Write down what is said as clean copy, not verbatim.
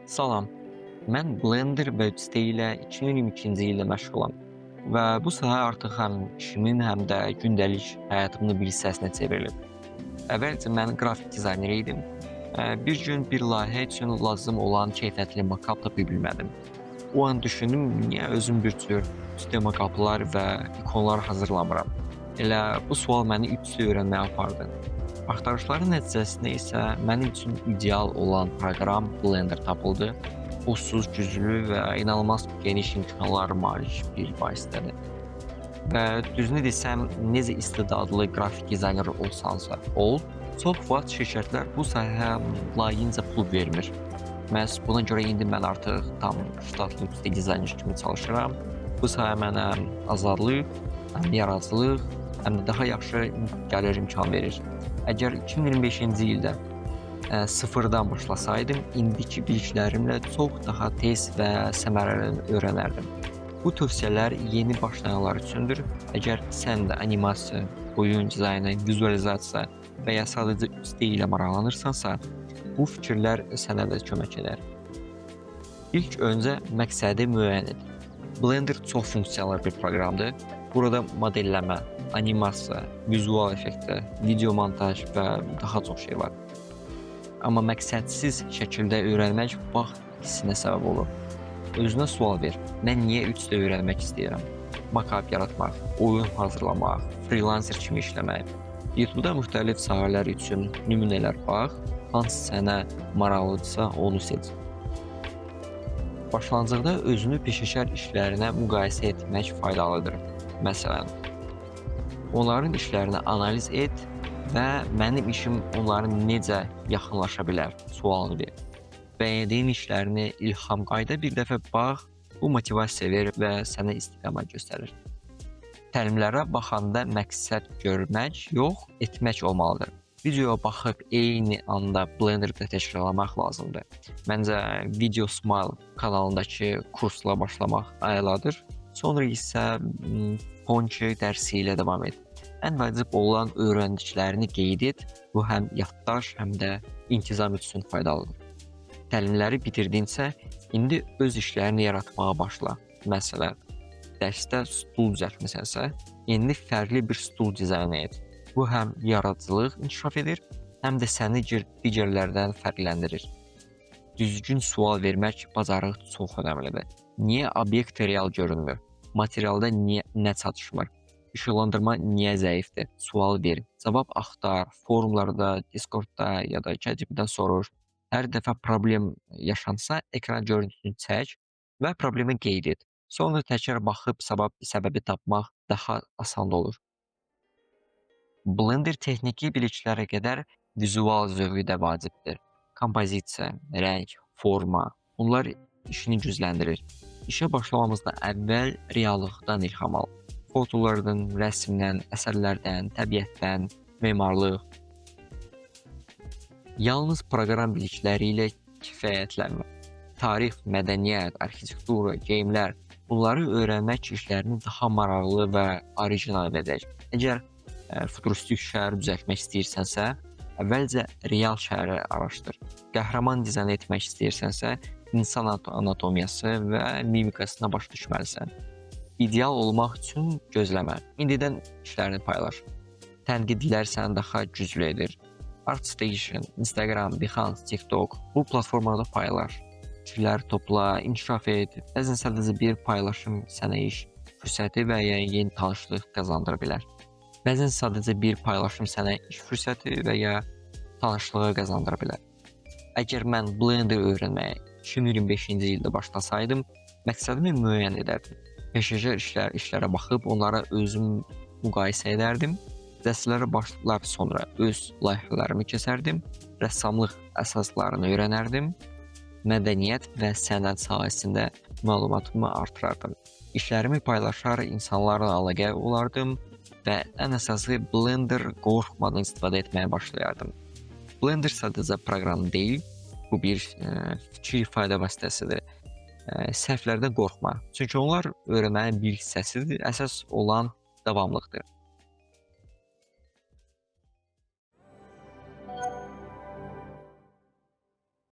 Salam, mən Blender və Üstə ilə 2022-ci ildə məşğulam və bu sahə artıq həm işimin, həm də gündəlik həyatımın bir hissəsinə çevrilib. Əvvəlcə mən qrafik dizayner idim. Bir gün bir layihə üçün lazım olan keyfiyyətli makap tapa bilmədim. O an düşündüm, niyə özüm bir cür 3D makaplar və ikonlar hazırlamıram? Elə bu sual məni 3D öyrənməyə apardı. Axtarışların nəticəsində isə mənim üçün ideal olan proqram Blender tapıldı. Sonsuz güclü və inanılmaz geniş imkanlara malik bir vasitədir. Və düzünü desəm, necə istedadlı qrafik dizayner olsansa ol, çox vaxt şirkətlər bu sahəyə layiqincə pul vermir. Məhz buna görə indi mən artıq tam ştatlı 3D dizayner kimi çalışıram. Bu sahə mənə azadlıq, həm yaradıcılıq, həm də daha yaxşı gəlir imkan verir. Əgər 2025-ci ildə sıfırdan başlasaydım, indiki biliklərimlə çox daha tez və səmərəli öyrənərdim. Bu tövsiyələr yeni başlayanlar üçündür. Əgər sən də animasiya, oyun dizaynı, vizualizasiya və ya sadəcə 3D ilə maraqlanırsansa, bu fikirlər sənə də kömək edər. İlk öncə məqsədi müəyyən et. Blender çox funksiyalı bir proqramdır. Burada modelləmə, animasiya, vizual effektlər, video montaj və daha çox şey var. Amma məqsədsiz şəkildə öyrənmək vaxt hissinə səbəb olur. Özünə sual ver, mən niyə 3D öyrənmək istəyirəm? Makap yaratmaq, oyun hazırlamaq, freelancer kimi işləmək. YouTube-da müxtəlif sahələr üçün nümunələr bax, hansı sənə maraqlıdırsa onu seç. Başlanğıcda özünü peşəkar işlərinə müqayisə etmək faydalıdır. Məsələn, onların işlərini analiz et və mənim işim onların necə yaxınlaşa bilər sualını ver. Bəyəndiyin işlərini ilham qayda bir dəfə bax, bu motivasiya verir və sənə istiqamət göstərir. Təlimlərə baxanda məqsəd görmək, yox, etmək olmalıdır. Videoya baxıb eyni anda Blender'da təkrarlamaq lazımdır. Məncə Video Smile kanalındakı kursla başlamaq əladır. Sonra isə Ponçi dərsi ilə davam et. Ən vacib olan öyrəndiklərini qeyd et. Bu həm yaddaş, həm də intizam üçün faydalıdır. Təlimləri bitirdiinsə, indi öz işlərini yaratmağa başla. Məsələn, dərsdə stul düzəltmisənsə, indi fərqli bir stul dizaynı et. Bu həm yaradıcılıq inkişaf edir, həm də səni digərlərdən fərqləndirir. Düzgün sual vermək bacarığı çox önəmlidir. Niyə obyekt real görünmür? Materialda nə çatışmır? İşıqlandırma niyə zəifdir? Sual ver, cavab axtar, forumlarda, Discordda ya da ChatGPT-dən soruş. Hər dəfə problem yaşansa, ekran görüntüsünü çək və problemi qeyd et. Sonra təkrar baxıb səbəbi tapmaq daha asan olur. Blender texniki biliklərə qədər vizual zövqü də vacibdir. Kompozisiya, rəng, forma, bunlar işini gücləndirir. İşə başlamamızdan əvvəl reallıqdan ilham al. Fotolardan, rəsmdən, əsərlərdən, təbiətdən, memarlıq. Yalnız proqram bilikləri ilə kifayətlənmə. Tarix, mədəniyyət, arxitektura, geyimlər, bunları öyrənmək işlərini daha maraqlı və orijinal edəcək. Əgər futuristik şəhər düzəltmək istəyirsənsə, əvvəlcə real şəhəri araşdır. Qəhrəman dizayn etmək istəyirsənsə, insan anatomiyası və mimikasına başa düşməlisən. İdeal olmaq üçün gözləmə. İndidən işlərini paylaş. Tənqidlər səni daha güclü edir. ArtStation, Instagram, Behance, TikTok bu platformalarda paylaş. Fikirlər topla, inkişaf et. Bəzən sadəcə bir paylaşım sənə iş fürsəti və ya yeni tanışlıq qazandıra bilər. Bəzən sadəcə bir paylaşım sənə iş fürsəti və ya tanışlığı qazandıra bilər. Əgər mən Blender öyrənməyə 2025-ci ildə başlasaydım, məqsədimi müəyyən edərdim. Peşəkar işlərə baxıb onlara özüm müqayisə edərdim. Dərslərə başlayıb sonra öz layihələrimi keçərdim. Rəssamlıq əsaslarını öyrənərdim. Mədəniyyət və sənət sahəsində məlumatımı artırardım. İşlərimi paylaşar, insanlarla əlaqə olardım və ən əsası Blender qorxmadan istifadə etməyə başlayardım. Blender sadəcə proqram deyil, bu bir fikir ifadə vasitəsidir. Səhvlərdən qorxma, çünki onlar öyrənmənin bir hissəsidir, əsas olan davamlıqdır.